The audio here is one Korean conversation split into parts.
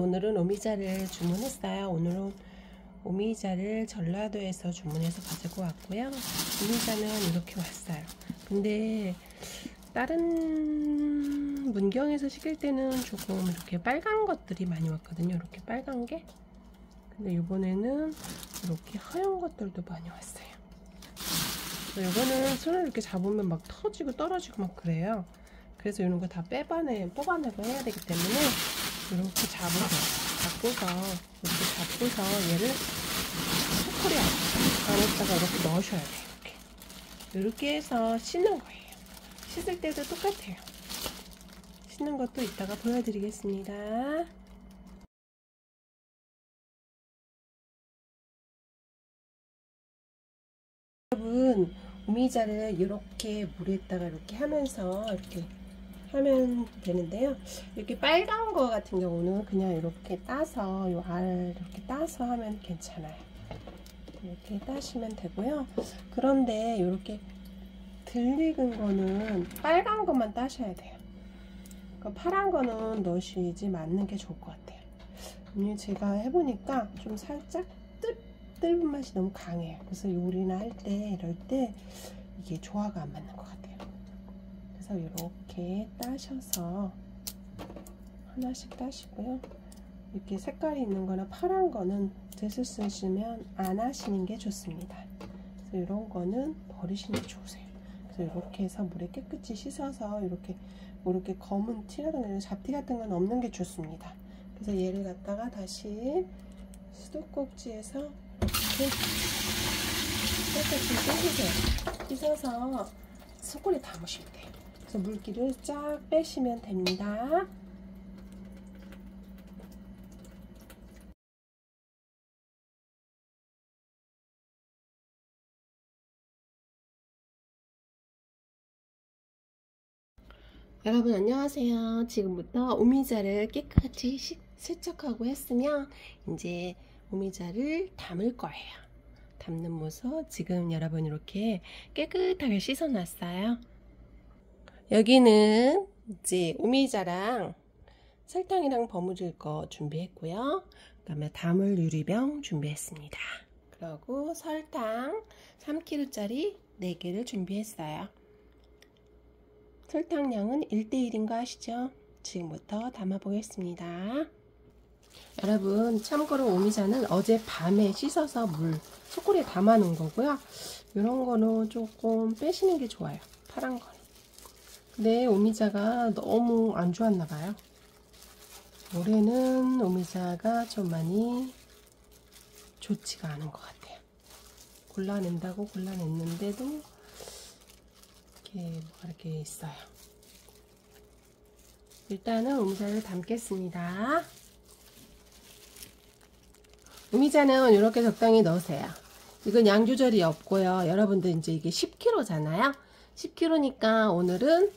오늘은 오미자를 주문했어요. 오늘은 오미자를 전라도에서 주문해서 가지고 왔고요. 오미자는 이렇게 왔어요. 근데 다른 문경에서 시킬 때는 조금 이렇게 빨간 것들이 많이 왔거든요. 이렇게 빨간 게. 근데 이번에는 이렇게 하얀 것들도 많이 왔어요. 이거는 손을 이렇게 잡으면 막 터지고 떨어지고 막 그래요. 그래서 이런 거 다 뽑아내고 해야 되기 때문에 이렇게 잡고서 얘를 초콜릿 안에다가 이렇게 넣으셔야 돼요. 이렇게 해서 씻는 거예요. 씻을 때도 똑같아요. 씻는 것도 이따가 보여드리겠습니다. 여러분, 오미자를 이렇게 물에다가 이렇게 하면서 이렇게 하면 되는데요. 이렇게 빨간 거 같은 경우는 그냥 이렇게 따서 요 알 이렇게 따서 하면 괜찮아요. 이렇게 따시면 되고요. 그런데 이렇게 덜 익은 거는 빨간 것만 따셔야 돼요. 그러니까 파란 거는 넣으시지 않는 게 좋을 것 같아요. 오늘 제가 해보니까 좀 살짝 뜰은 맛이 너무 강해요. 그래서 요리나 할 때 이럴 때 이게 조화가 안 맞는 것 같아요. 그래서 이렇게 따셔서 하나씩 따시고요. 이렇게 색깔이 있는 거나 파란 거는 드실 수 있으면 안 하시는 게 좋습니다. 그래서 이런 거는 버리시는 게 좋으세요. 그래서 이렇게 해서 물에 깨끗이 씻어서 이렇게 검은 티라든가 잡티 같은 건 없는 게 좋습니다. 그래서 얘를 갖다가 다시 수도꼭지에서 이렇게 깨끗이 씻으세요. 씻어서 소금에 담으시면 돼요. 그래서 물기를 쫙 빼시면 됩니다. 여러분 안녕하세요. 지금부터 오미자를 깨끗이 세척하고 했으면 이제 오미자를 담을 거예요. 담는 모습 지금 여러분 이렇게 깨끗하게 씻어 놨어요. 여기는 이제 오미자랑 설탕이랑 버무릴 거 준비했고요. 그 다음에 담을 유리병 준비했습니다. 그리고 설탕 3kg짜리 4개를 준비했어요. 설탕량은 1:1인 거 아시죠? 지금부터 담아 보겠습니다. 여러분 참고로 오미자는 어젯밤에 씻어서 초콜릿에 담아 놓은 거고요. 이런 거는 조금 빼시는 게 좋아요. 파란 거는. 근데 오미자가 너무 안 좋았나 봐요. 올해는 오미자가 좀 많이 좋지가 않은 것 같아요. 골라낸다고 골라냈는데도 이렇게 있어요. 일단은 오미자를 담겠습니다. 오미자는 이렇게 적당히 넣으세요. 이건 양 조절이 없고요. 여러분들 이제 이게 10kg잖아요. 10kg니까 오늘은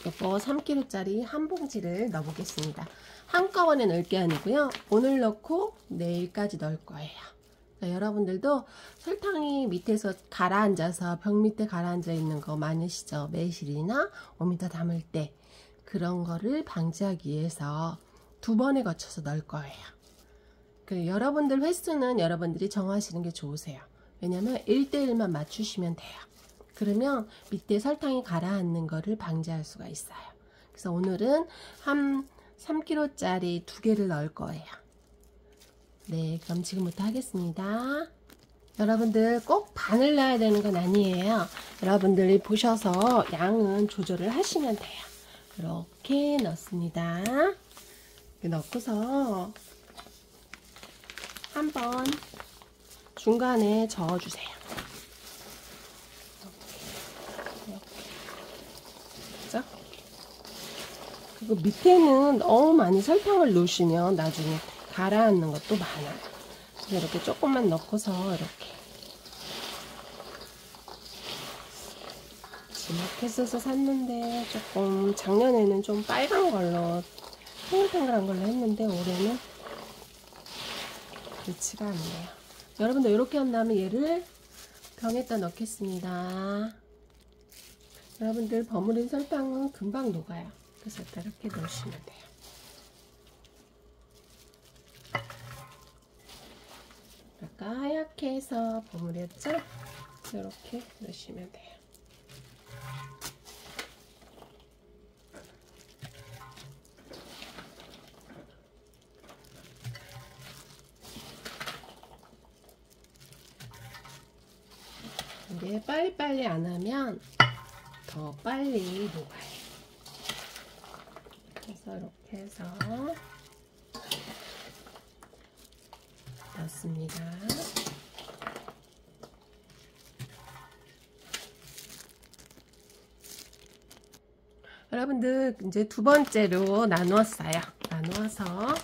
이거 3kg짜리 한 봉지를 넣어보겠습니다. 한꺼번에 넣을 게 아니고요. 오늘 넣고 내일까지 넣을 거예요. 그러니까 여러분들도 설탕이 밑에서 가라앉아서 벽 밑에 가라앉아 있는 거 많으시죠? 매실이나 오미자 담을 때 그런 거를 방지하기 위해서 2번에 거쳐서 넣을 거예요. 여러분들 횟수는 여러분들이 정하시는 게 좋으세요. 왜냐면 1:1만 맞추시면 돼요. 그러면 밑에 설탕이 가라앉는 거를 방지할 수가 있어요. 그래서 오늘은 한 3kg짜리 2개를 넣을 거예요. 네, 그럼 지금부터 하겠습니다. 여러분들 꼭 반을 넣어야 되는 건 아니에요. 여러분들이 보셔서 양은 조절을 하시면 돼요. 이렇게 넣습니다. 이렇게 넣고서 한번 중간에 저어주세요. 이렇게. 그리고 밑에는 너무 많이 설탕을 넣으시면 나중에 가라앉는 것도 많아요. 그래서 이렇게 조금만 넣고서 이렇게 마켓에서 샀는데 조금 작년에는 좀 빨간 걸로 탱글탱글한 걸로 했는데 올해는 그렇지가 않네요. 여러분들 이렇게 한 다음에 얘를 병에다 넣겠습니다. 여러분들 버무린 설탕은 금방 녹아요. 그래서 이렇게 넣으시면 돼요. 아까 하얗게 해서 버무렸죠? 이렇게 넣으시면 돼요. 이게 빨리빨리 안 하면 더 빨리 녹아요. 그래서 이렇게 해서 넣습니다. 여러분들 이제 두 번째로 나누었어요. 나누어서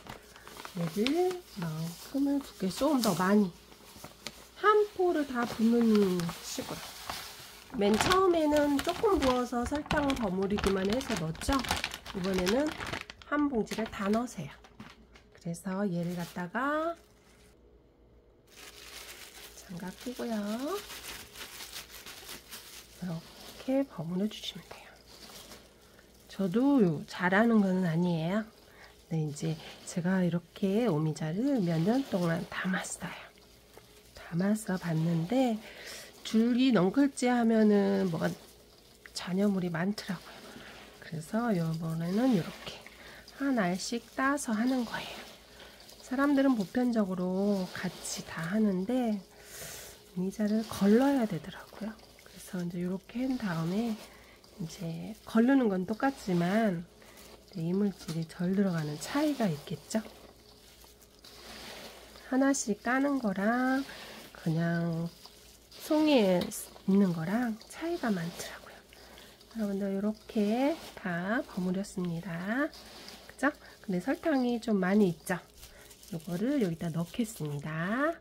얘를 만큼을 붓게 조금 더 많이 한 포를 다 붓는 식으로. 맨 처음에는 조금 부어서 설탕 버무리기만 해서 넣었죠. 이번에는 한 봉지를 다 넣으세요. 그래서 얘를 갖다가 장갑 끼고요. 이렇게 버무려 주시면 돼요. 저도 잘하는 건 아니에요. 근데 이제 제가 이렇게 오미자를 몇 년 동안 담았어요. 담아서 봤는데 줄기 넝클지 하면은 뭐가 잔여물이 많더라고요. 그래서 이번에는 이렇게 한 알씩 따서 하는 거예요. 사람들은 보편적으로 같이 다 하는데 오미자를 걸러야 되더라고요. 그래서 이제 이렇게 한 다음에 이제 걸르는 건 똑같지만 이물질이 덜 들어가는 차이가 있겠죠. 하나씩 까는 거랑 그냥 송이에 있는 거랑 차이가 많더라고요. 여러분들 이렇게 다 버무렸습니다. 그죠? 근데 설탕이 좀 많이 있죠? 이거를 여기다 넣겠습니다.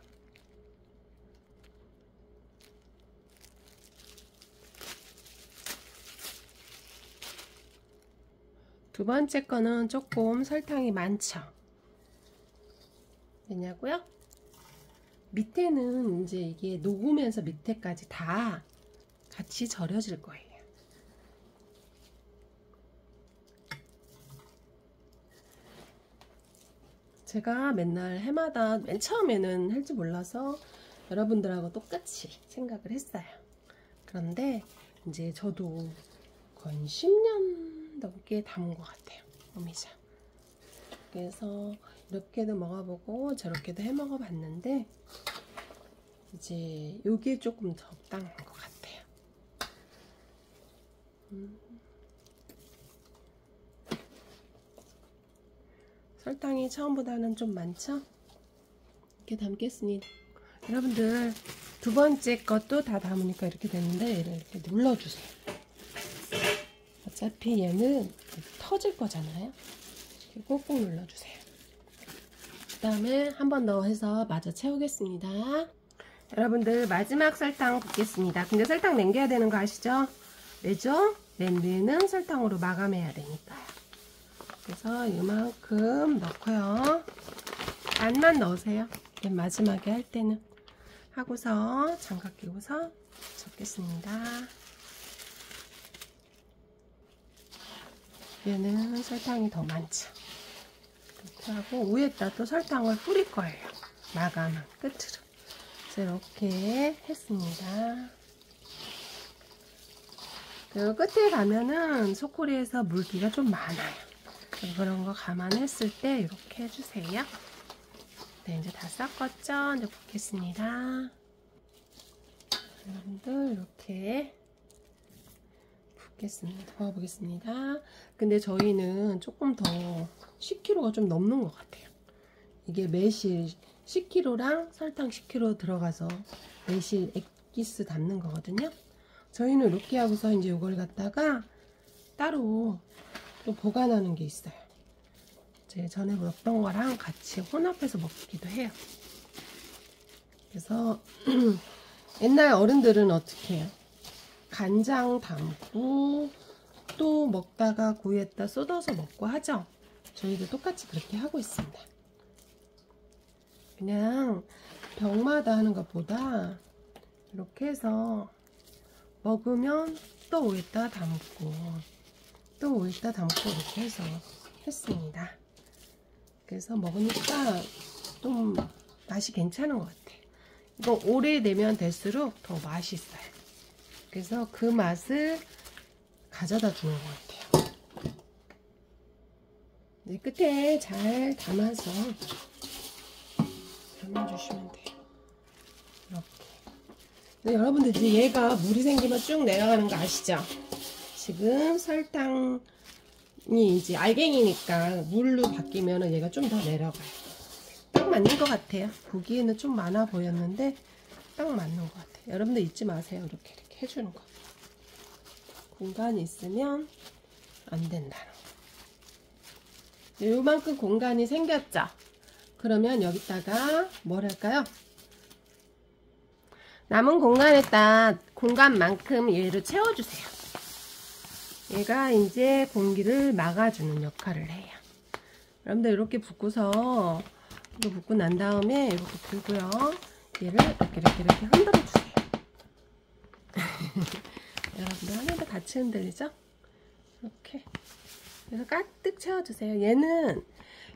두 번째 거는 조금 설탕이 많죠? 왜냐고요? 밑에는 이제 이게 녹으면서 밑에까지 다 같이 절여질 거예요. 제가 맨날 해마다 맨 처음에는 할 줄 몰라서 여러분들하고 똑같이 생각을 했어요. 그런데 이제 저도 거의 10년 넘게 담은 것 같아요. 오미자. 그래서 이렇게도 먹어보고 저렇게도 해 먹어봤는데 이제 요게 조금 적당한 것 같아요. 설탕이 처음보다는 좀 많죠? 이렇게 담겠습니다. 여러분들 두 번째 것도 다 담으니까 이렇게 됐는데 얘를 이렇게 눌러주세요. 어차피 얘는 터질 거잖아요. 이렇게 꼭꼭 눌러주세요. 그 다음에 한 번 더 해서 마저 채우겠습니다. 여러분들 마지막 설탕 붓겠습니다. 근데 설탕 남겨야 되는 거 아시죠? 왜죠? 맨 위에는 설탕으로 마감해야 되니까요. 그래서 이만큼 넣고요. 반만 넣으세요. 맨 마지막에 할 때는. 하고서 장갑 끼고서 적겠습니다. 얘는 설탕이 더 많죠. 이렇게 하고 위에다 또 설탕을 뿌릴 거예요. 마감한 끝으로. 그래서 이렇게 했습니다. 그리고 끝에 가면은 초콜릿에서 물기가 좀 많아요. 그런 거 감안했을 때 이렇게 해주세요. 네, 이제 다 섞었죠? 이제 붓겠습니다. 여러분들 이렇게 붓겠습니다. 부어보겠습니다. 근데 저희는 조금 더 10kg가 좀 넘는 것 같아요. 이게 매실 10kg랑 설탕 10kg 들어가서 매실 액기스 담는 거거든요. 저희는 이렇게 하고서 이제 이걸 갖다가 따로 또 보관하는 게 있어요. 제 전에 먹던 거랑 같이 혼합해서 먹기도 해요. 그래서 옛날 어른들은 어떻게 해요? 간장 담고 또 먹다가 구이에다 쏟아서 먹고 하죠. 저희도 똑같이 그렇게 하고 있습니다. 그냥 병마다 하는 것보다 이렇게 해서 먹으면 또 오이에다 담고 또 오이에다 담고 이렇게 해서 했습니다. 그래서 먹으니까 좀 맛이 괜찮은 것 같아요. 이거 오래되면 될수록 더 맛있어요. 그래서 그 맛을 가져다 주는 것 같아요. 네, 끝에 잘 담아서 담아주시면 돼요. 이렇게. 네, 여러분들 이제 얘가 물이 생기면 쭉 내려가는 거 아시죠? 지금 설탕이 이제 알갱이니까 물로 바뀌면 얘가 좀 더 내려가요. 딱 맞는 것 같아요. 보기에는 좀 많아 보였는데 딱 맞는 것 같아요. 여러분들 잊지 마세요. 이렇게 해주는 거. 공간이 있으면 안 된다는 거. 요만큼 공간이 생겼죠? 그러면 여기다가 뭘 할까요? 남은 공간에다 공간만큼 얘를 채워주세요. 얘가 이제 공기를 막아주는 역할을 해요. 여러분들 이렇게 붓고서 이거 붓고 난 다음에 이렇게 들고요. 얘를 이렇게 흔들어 주세요. 여러분들 하나도 같이 흔들리죠? 이렇게. 그래서 가득 채워주세요. 얘는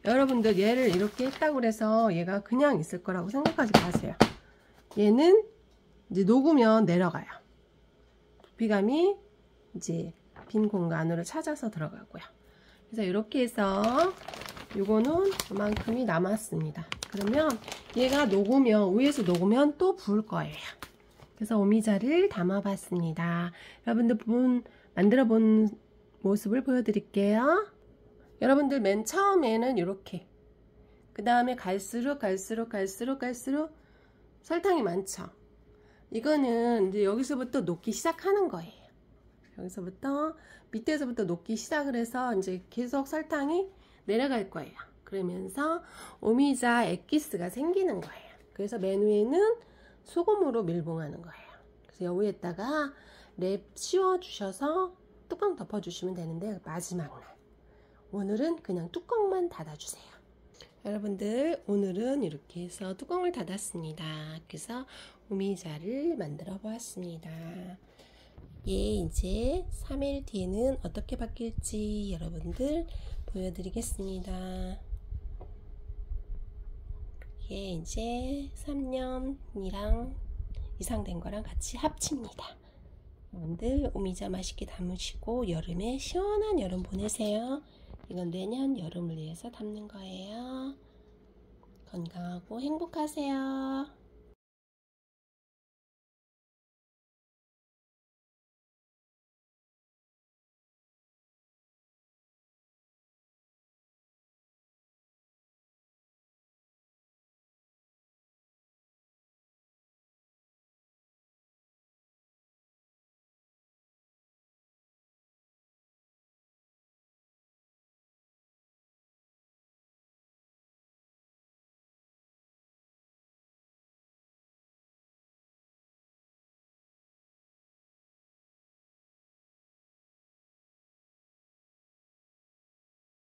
여러분들 얘를 이렇게 했다고 해서 얘가 그냥 있을 거라고 생각하지 마세요. 얘는 이제 녹으면 내려가요. 부피감이 이제 빈 공간으로 찾아서 들어가고요. 그래서 이렇게 해서 요거는 그만큼이 남았습니다. 그러면 얘가 녹으면 위에서 녹으면 또 부을 거예요. 그래서 오미자를 담아 봤습니다. 여러분들 만들어 본 모습을 보여드릴게요. 여러분들 맨 처음에는 이렇게, 그 다음에 갈수록 설탕이 많죠. 이거는 이제 여기서부터 녹기 시작하는 거예요. 여기서부터 밑에서부터 녹기 시작을 해서 이제 계속 설탕이 내려갈 거예요. 그러면서 오미자 엑기스가 생기는 거예요. 그래서 맨 위에는 소금으로 밀봉하는 거예요. 그래서 여기에다가 랩 씌워 주셔서 뚜껑 덮어 주시면 되는데, 마지막 날 오늘은 그냥 뚜껑만 닫아 주세요. 여러분들 오늘은 이렇게 해서 뚜껑을 닫았습니다. 그래서 오미자를 만들어 보았습니다. 예, 이제 3일 뒤에는 어떻게 바뀔지 여러분들 보여드리겠습니다. 예, 이제 3년이랑 이상 된 거랑 같이 합칩니다. 여러분들 오미자 맛있게 담으시고 여름에 시원한 여름 보내세요. 이건 내년 여름을 위해서 담는 거예요. 건강하고 행복하세요.